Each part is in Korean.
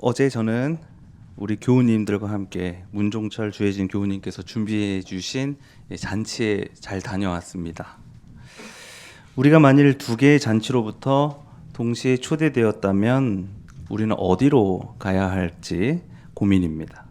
어제 저는 우리 교우님들과 함께 문종철 주혜진 교우님께서 준비해 주신 잔치에 잘 다녀왔습니다. 우리가 만일 두 개의 잔치로부터 동시에 초대되었다면 우리는 어디로 가야 할지 고민입니다.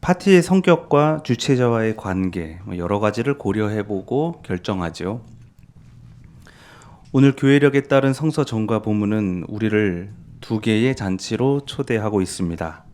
파티의 성격과 주최자와의 관계 여러 가지를 고려해보고 결정하죠. 오늘 교회력에 따른 성서 전과 본문은 우리를 두 개의 잔치로 초대하고 있습니다.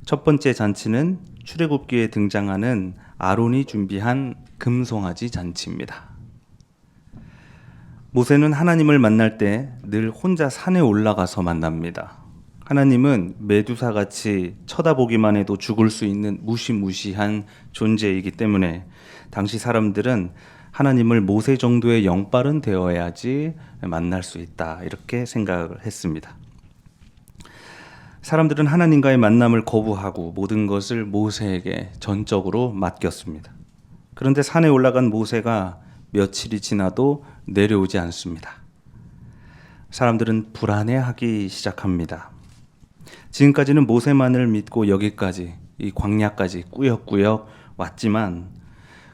첫 번째 잔치는 출애굽기에 등장하는 아론이 준비한 금송아지 잔치입니다. 모세는 하나님을 만날 때 늘 혼자 산에 올라가서 만납니다. 하나님은 메두사같이 쳐다보기만 해도 죽을 수 있는 무시무시한 존재이기 때문에 당시 사람들은 하나님을 모세 정도의 영빨은 되어야지 만날 수 있다, 이렇게 생각을 했습니다. 사람들은 하나님과의 만남을 거부하고 모든 것을 모세에게 전적으로 맡겼습니다. 그런데 산에 올라간 모세가 며칠이 지나도 내려오지 않습니다. 사람들은 불안해하기 시작합니다. 지금까지는 모세만을 믿고 여기까지, 이 광야까지 꾸역꾸역 왔지만,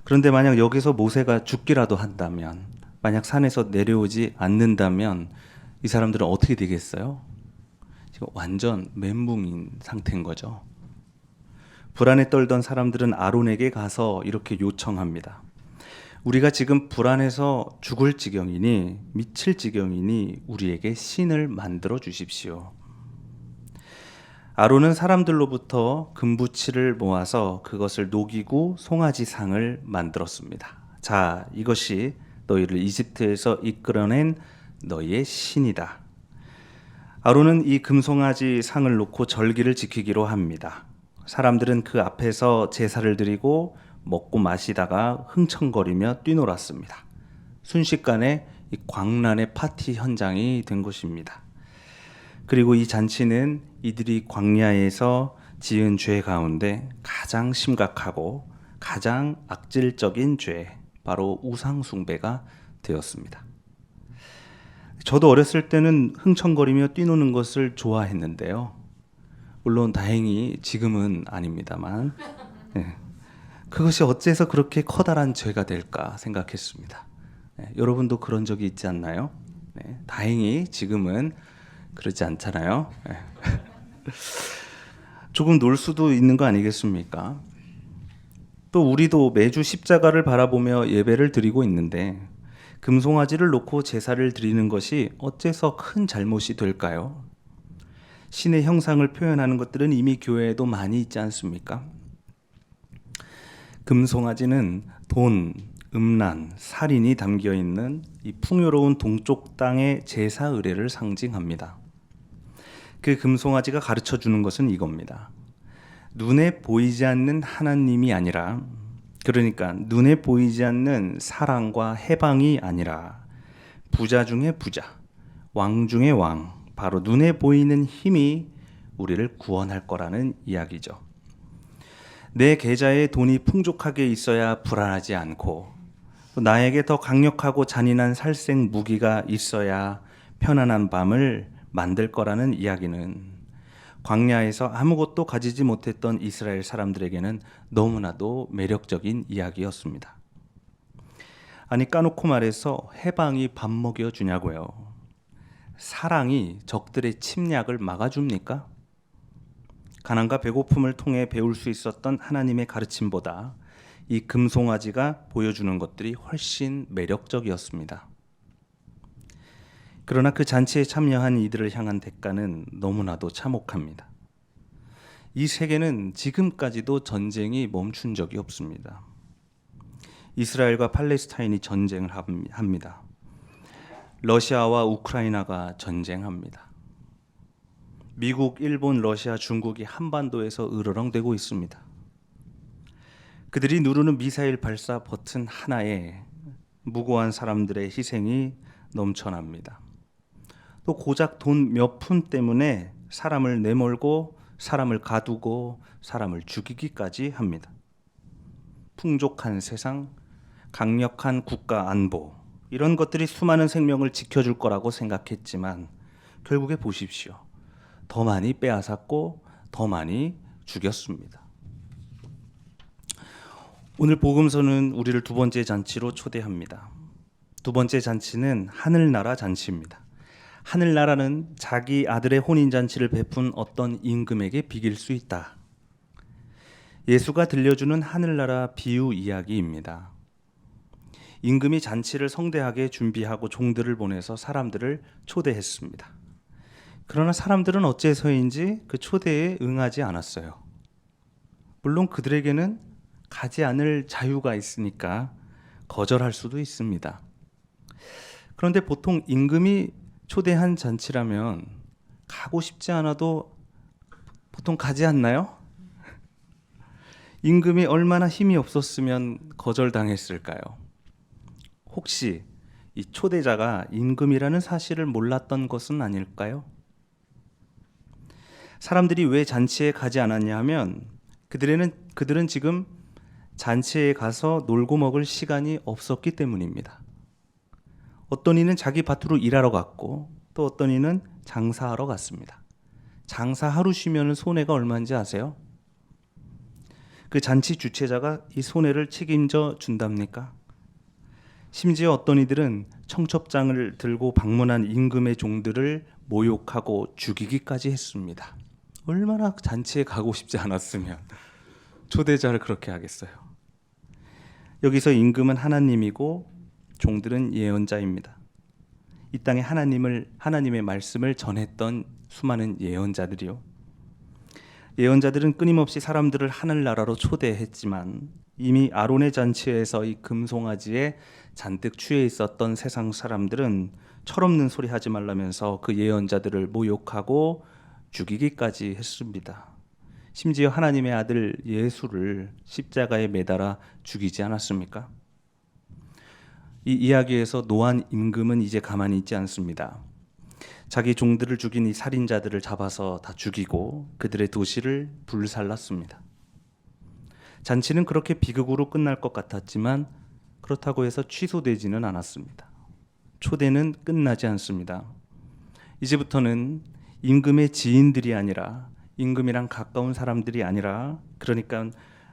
그런데 만약 여기서 모세가 죽기라도 한다면, 만약 산에서 내려오지 않는다면 이 사람들은 어떻게 되겠어요? 지금 완전 멘붕인 상태인 거죠. 불안에 떨던 사람들은 아론에게 가서 이렇게 요청합니다. 우리가 지금 불안해서 죽을 지경이니, 미칠 지경이니 우리에게 신을 만들어 주십시오. 아론은 사람들로부터 금부치를 모아서 그것을 녹이고 송아지 상을 만들었습니다. 자, 이것이 너희를 이집트에서 이끌어낸 너희의 신이다. 아론은 이 금송아지 상을 놓고 절기를 지키기로 합니다. 사람들은 그 앞에서 제사를 드리고 먹고 마시다가 흥청거리며 뛰놀았습니다. 순식간에 이 광란의 파티 현장이 된 것입니다. 그리고 이 잔치는 이들이 광야에서 지은 죄 가운데 가장 심각하고 가장 악질적인 죄, 바로 우상 숭배가 되었습니다. 저도 어렸을 때는 흥청거리며 뛰노는 것을 좋아했는데요. 물론 다행히 지금은 아닙니다만, 그것이 어째서 그렇게 커다란 죄가 될까 생각했습니다. 여러분도 그런 적이 있지 않나요? 다행히 지금은 그러지 않잖아요. 조금 놀 수도 있는 거 아니겠습니까? 또 우리도 매주 십자가를 바라보며 예배를 드리고 있는데 금송아지를 놓고 제사를 드리는 것이 어째서 큰 잘못이 될까요? 신의 형상을 표현하는 것들은 이미 교회에도 많이 있지 않습니까? 금송아지는 돈, 음란, 살인이 담겨 있는 이 풍요로운 동쪽 땅의 제사 의례를 상징합니다. 그 금송아지가 가르쳐 주는 것은 이겁니다. 눈에 보이지 않는 하나님이 아니라, 그러니까 눈에 보이지 않는 사랑과 해방이 아니라 부자 중에 부자, 왕 중에 왕, 바로 눈에 보이는 힘이 우리를 구원할 거라는 이야기죠. 내 계좌에 돈이 풍족하게 있어야 불안하지 않고, 또 나에게 더 강력하고 잔인한 살생 무기가 있어야 편안한 밤을 만들 거라는 이야기는 광야에서 아무것도 가지지 못했던 이스라엘 사람들에게는 너무나도 매력적인 이야기였습니다. 아니, 까놓고 말해서 해방이 밥 먹여주냐고요. 사랑이 적들의 침략을 막아줍니까? 가난과 배고픔을 통해 배울 수 있었던 하나님의 가르침보다 이 금송아지가 보여주는 것들이 훨씬 매력적이었습니다. 그러나 그 잔치에 참여한 이들을 향한 대가는 너무나도 참혹합니다. 이 세계는 지금까지도 전쟁이 멈춘 적이 없습니다. 이스라엘과 팔레스타인이 전쟁을 합니다. 러시아와 우크라이나가 전쟁합니다. 미국, 일본, 러시아, 중국이 한반도에서 으르렁대고 있습니다. 그들이 누르는 미사일 발사 버튼 하나에 무고한 사람들의 희생이 넘쳐납니다. 또 고작 돈 몇 푼 때문에 사람을 내몰고 사람을 가두고 사람을 죽이기까지 합니다. 풍족한 세상, 강력한 국가 안보, 이런 것들이 수많은 생명을 지켜줄 거라고 생각했지만 결국에 보십시오. 더 많이 빼앗았고 더 많이 죽였습니다. 오늘 복음서는 우리를 두 번째 잔치로 초대합니다. 두 번째 잔치는 하늘나라 잔치입니다. 하늘나라는 자기 아들의 혼인잔치를 베푼 어떤 임금에게 비길 수 있다. 예수가 들려주는 하늘나라 비유 이야기입니다. 임금이 잔치를 성대하게 준비하고 종들을 보내서 사람들을 초대했습니다. 그러나 사람들은 어째서인지 그 초대에 응하지 않았어요. 물론 그들에게는 가지 않을 자유가 있으니까 거절할 수도 있습니다. 그런데 보통 임금이 초대한 잔치라면 가고 싶지 않아도 보통 가지 않나요? 임금이 얼마나 힘이 없었으면 거절당했을까요? 혹시 이 초대자가 임금이라는 사실을 몰랐던 것은 아닐까요? 사람들이 왜 잔치에 가지 않았냐 하면 그들은 지금 잔치에 가서 놀고 먹을 시간이 없었기 때문입니다. 어떤 이는 자기 밭으로 일하러 갔고 또 어떤 이는 장사하러 갔습니다. 장사 하루 쉬면 손해가 얼마인지 아세요? 그 잔치 주최자가 이 손해를 책임져 준답니까? 심지어 어떤 이들은 청첩장을 들고 방문한 임금의 종들을 모욕하고 죽이기까지 했습니다. 얼마나 잔치에 가고 싶지 않았으면 초대자를 그렇게 하겠어요. 여기서 임금은 하나님이고 종들은 예언자입니다. 이 땅에 하나님의 말씀을 전했던 수많은 예언자들이요. 예언자들은 끊임없이 사람들을 하늘나라로 초대했지만 이미 아론의 잔치에서 이 금송아지에 잔뜩 취해 있었던 세상 사람들은 철없는 소리 하지 말라면서 그 예언자들을 모욕하고 죽이기까지 했습니다. 심지어 하나님의 아들 예수를 십자가에 매달아 죽이지 않았습니까? 이 이야기에서 노한 임금은 이제 가만히 있지 않습니다. 자기 종들을 죽인 이 살인자들을 잡아서 다 죽이고 그들의 도시를 불살랐습니다. 잔치는 그렇게 비극으로 끝날 것 같았지만 그렇다고 해서 취소되지는 않았습니다. 초대는 끝나지 않습니다. 이제부터는 임금의 지인들이 아니라 임금이랑 가까운 사람들이 아니라 그러니까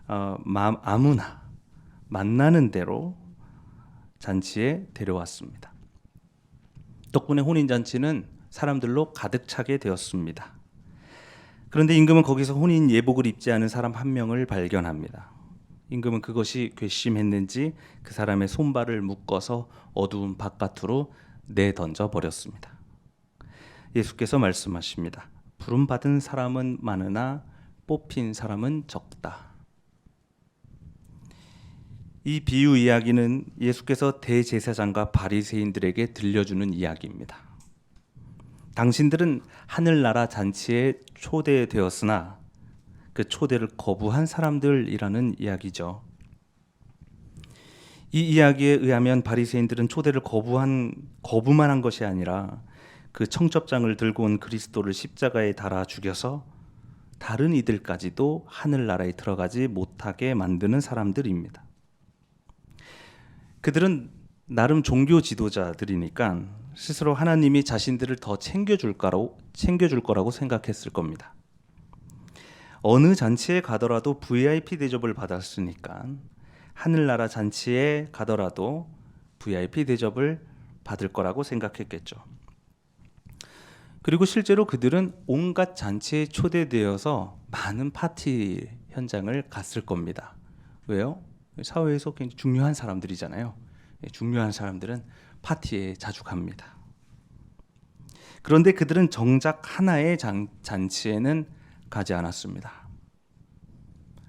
아무나 만나는 대로 잔치에 데려왔습니다. 덕분에 혼인잔치는 사람들로 가득 차게 되었습니다. 그런데 임금은 거기서 혼인 예복을 입지 않은 사람 한 명을 발견합니다. 임금은 그것이 괘씸했는지 그 사람의 손발을 묶어서 어두운 바깥으로 내던져 버렸습니다. 예수께서 말씀하십니다. 부름받은 사람은 많으나 뽑힌 사람은 적다. 이 비유 이야기는 예수께서 대제사장과 바리새인들에게 들려주는 이야기입니다. 당신들은 하늘나라 잔치에 초대되었으나 그 초대를 거부한 사람들이라는 이야기죠. 이 이야기에 의하면 바리새인들은 초대를 거부만 한 것이 아니라 그 청첩장을 들고 온 그리스도를 십자가에 달아 죽여서 다른 이들까지도 하늘나라에 들어가지 못하게 만드는 사람들입니다. 그들은 나름 종교 지도자들이니까 스스로 하나님이 자신들을 더 챙겨줄 거라고 생각했을 겁니다. 어느 잔치에 가더라도 VIP 대접을 받았으니까 하늘나라 잔치에 가더라도 VIP 대접을 받을 거라고 생각했겠죠. 그리고 실제로 그들은 온갖 잔치에 초대되어서 많은 파티 현장을 갔을 겁니다. 왜요? 사회에서 굉장히 중요한 사람들이잖아요. 중요한 사람들은 파티에 자주 갑니다. 그런데 그들은 정작 하나의 잔치에는 가지 않았습니다.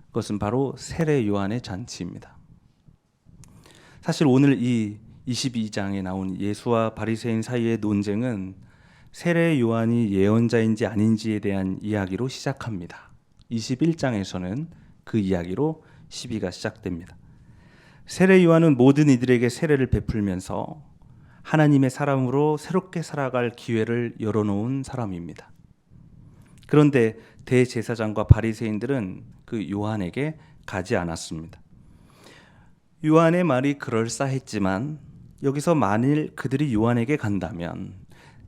그것은 바로 세례 요한의 잔치입니다. 사실 오늘 이 22장에 나온 예수와 바리새인 사이의 논쟁은 세례 요한이 예언자인지 아닌지에 대한 이야기로 시작합니다. 21장에서는 그 이야기로 시비가 시작됩니다. 세례 요한은 모든 이들에게 세례를 베풀면서 하나님의 사람으로 새롭게 살아갈 기회를 열어놓은 사람입니다. 그런데 대제사장과 바리새인들은 그 요한에게 가지 않았습니다. 요한의 말이 그럴싸했지만 여기서 만일 그들이 요한에게 간다면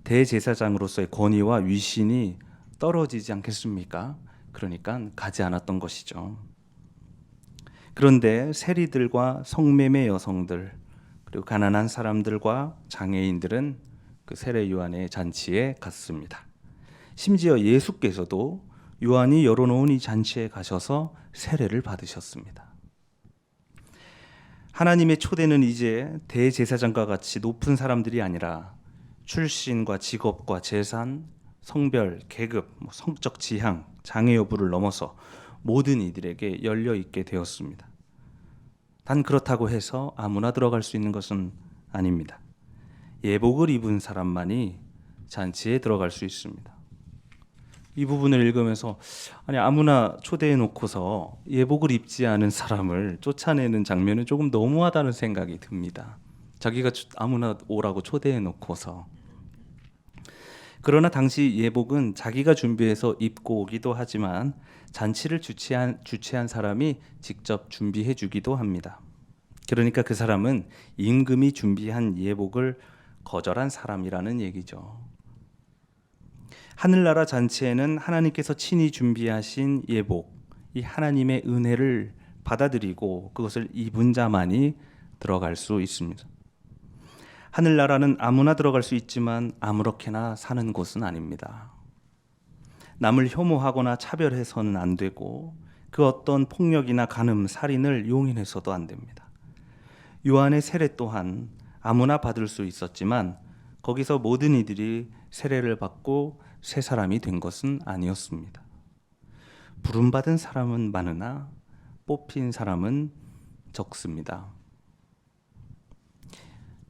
대제사장으로서의 권위와 위신이 떨어지지 않겠습니까? 그러니까 가지 않았던 것이죠. 그런데 세리들과 성매매 여성들, 그리고 가난한 사람들과 장애인들은 그 세례 요한의 잔치에 갔습니다. 심지어 예수께서도 요한이 열어놓은 이 잔치에 가셔서 세례를 받으셨습니다. 하나님의 초대는 이제 대제사장과 같이 높은 사람들이 아니라 출신과 직업과 재산, 성별, 계급, 성적 지향, 장애 여부를 넘어서 모든 이들에게 열려 있게 되었습니다. 단 그렇다고 해서 아무나 들어갈 수 있는 것은 아닙니다. 예복을 입은 사람만이 잔치에 들어갈 수 있습니다. 이 부분을 읽으면서 아니 아무나 초대해 놓고서 예복을 입지 않은 사람을 쫓아내는 장면은 조금 너무하다는 생각이 듭니다. 자기가 아무나 오라고 초대해 놓고서. 그러나 당시 예복은 자기가 준비해서 입고 오기도 하지만 잔치를 주최한 사람이 직접 준비해 주기도 합니다. 그러니까 그 사람은 임금이 준비한 예복을 거절한 사람이라는 얘기죠. 하늘나라 잔치에는 하나님께서 친히 준비하신 예복, 이 하나님의 은혜를 받아들이고 그것을 입은 자만이 들어갈 수 있습니다. 하늘나라는 아무나 들어갈 수 있지만 아무렇게나 사는 곳은 아닙니다. 남을 혐오하거나 차별해서는 안 되고 그 어떤 폭력이나 간음, 살인을 용인해서도 안 됩니다. 요한의 세례 또한 아무나 받을 수 있었지만 거기서 모든 이들이 세례를 받고 새 사람이 된 것은 아니었습니다. 부름받은 사람은 많으나 뽑힌 사람은 적습니다.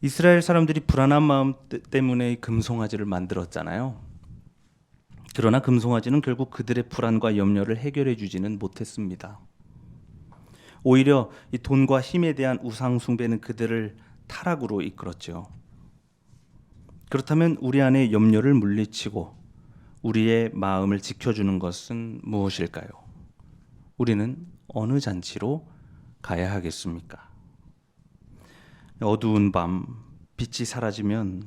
이스라엘 사람들이 불안한 마음 때문에 금송아지를 만들었잖아요. 그러나 금송아지는 결국 그들의 불안과 염려를 해결해 주지는 못했습니다. 오히려 이 돈과 힘에 대한 우상 숭배는 그들을 타락으로 이끌었죠. 그렇다면 우리 안에 염려를 물리치고 우리의 마음을 지켜주는 것은 무엇일까요? 우리는 어느 잔치로 가야 하겠습니까? 어두운 밤 빛이 사라지면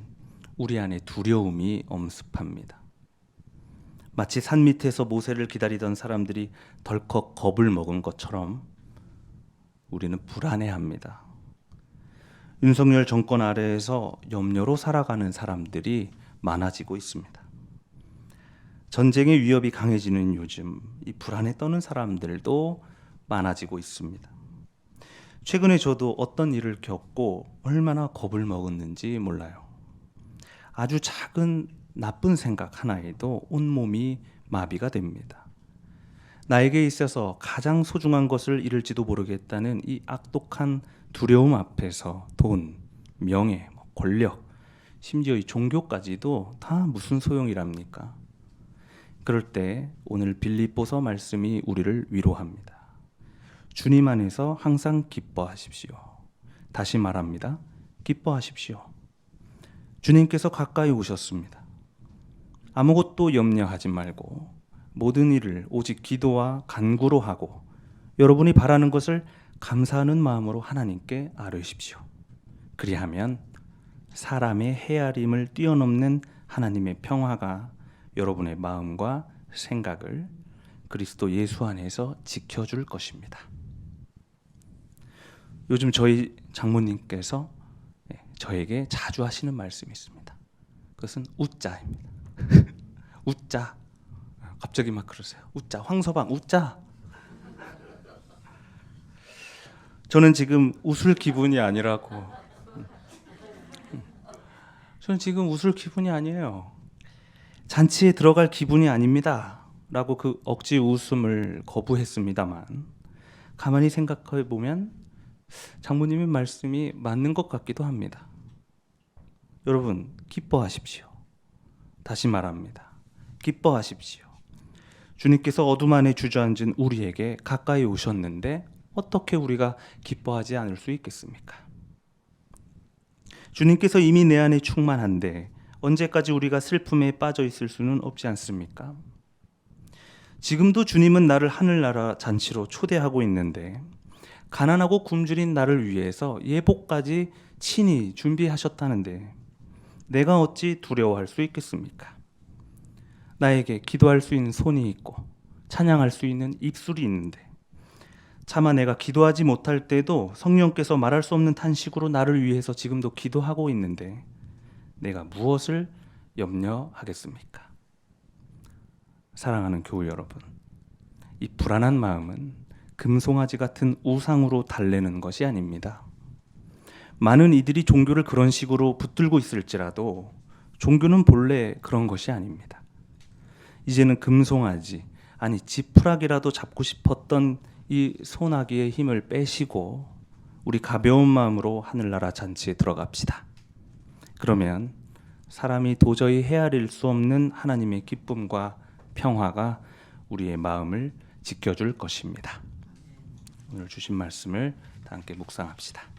우리 안에 두려움이 엄습합니다. 마치 산 밑에서 모세를 기다리던 사람들이 덜컥 겁을 먹은 것처럼 우리는 불안해합니다. 윤석열 정권 아래에서 염려로 살아가는 사람들이 많아지고 있습니다. 전쟁의 위협이 강해지는 요즘 이 불안에 떠는 사람들도 많아지고 있습니다. 최근에 저도 어떤 일을 겪고 얼마나 겁을 먹었는지 몰라요. 아주 작은 나쁜 생각 하나에도 온몸이 마비가 됩니다. 나에게 있어서 가장 소중한 것을 잃을지도 모르겠다는 이 악독한 두려움 앞에서 돈, 명예, 권력, 심지어 이 종교까지도 다 무슨 소용이랍니까? 그럴 때 오늘 빌립보서 말씀이 우리를 위로합니다. 주님 안에서 항상 기뻐하십시오. 다시 말합니다. 기뻐하십시오. 주님께서 가까이 오셨습니다. 아무것도 염려하지 말고 모든 일을 오직 기도와 간구로 하고 여러분이 바라는 것을 감사하는 마음으로 하나님께 아뢰십시오. 그리하면 사람의 헤아림을 뛰어넘는 하나님의 평화가 여러분의 마음과 생각을 그리스도 예수 안에서 지켜줄 것입니다. 요즘 저희 장모님께서 저에게 자주 하시는 말씀이 있습니다. 그것은 웃자입니다. 웃자. 갑자기 막 그러세요. 웃자. 황서방 웃자. 저는 지금 웃을 기분이 아니라고. 저는 지금 웃을 기분이 아니에요. 잔치에 들어갈 기분이 아닙니다. 라고 그 억지 웃음을 거부했습니다만 가만히 생각해 보면 장모님의 말씀이 맞는 것 같기도 합니다. 여러분 기뻐하십시오. 다시 말합니다. 기뻐하십시오. 주님께서 어둠 안에 주저앉은 우리에게 가까이 오셨는데 어떻게 우리가 기뻐하지 않을 수 있겠습니까? 주님께서 이미 내 안에 충만한데 언제까지 우리가 슬픔에 빠져 있을 수는 없지 않습니까? 지금도 주님은 나를 하늘나라 잔치로 초대하고 있는데 가난하고 굶주린 나를 위해서 예복까지 친히 준비하셨다는데 내가 어찌 두려워할 수 있겠습니까? 나에게 기도할 수 있는 손이 있고 찬양할 수 있는 입술이 있는데 차마 내가 기도하지 못할 때도 성령께서 말할 수 없는 탄식으로 나를 위해서 지금도 기도하고 있는데 내가 무엇을 염려하겠습니까? 사랑하는 교우 여러분, 이 불안한 마음은 금송아지 같은 우상으로 달래는 것이 아닙니다. 많은 이들이 종교를 그런 식으로 붙들고 있을지라도 종교는 본래 그런 것이 아닙니다. 이제는 금송아지, 아니 지푸라기라도 잡고 싶었던 이 소나기의 힘을 빼시고 우리 가벼운 마음으로 하늘나라 잔치에 들어갑시다. 그러면 사람이 도저히 헤아릴 수 없는 하나님의 기쁨과 평화가 우리의 마음을 지켜줄 것입니다. 오늘 주신 말씀을 다 함께 묵상합시다.